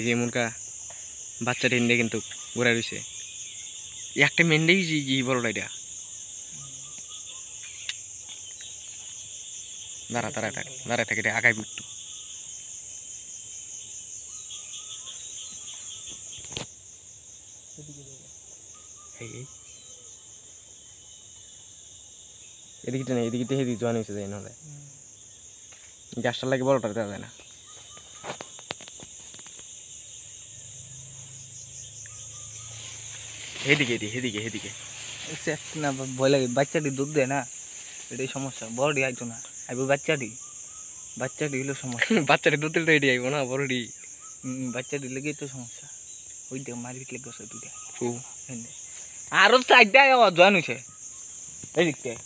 এই যে মুরগা বাচ্চা টেন্ডে কিন্তু ঘুরা রয়েছে একটা মেন্ডেই জি বড়টা এটা দাঁড়া থাকে এটা আগাই একটু এদিকে নেই এদিকে হেদিকে জয়েন হয়েছে যাই নাহলে গ্যাসটার লাগে বড়টা দেওয়া যায় না হেদিকে না ভয় লাগে বাচ্চাটি দুধ দেয় না এটাই সমস্যা বড়টি আইতো না আইব বাচ্চাটি হলো সমস্যা বাচ্চাটি দুধ দিলে তো এটি আইব না বড়টি বাচ্চাটি লেগেই তো সমস্যা ওই দেখ মারিট লেগে গেছে দুইটা আরো চারটা জয়েন হয়েছে এই দিকটায়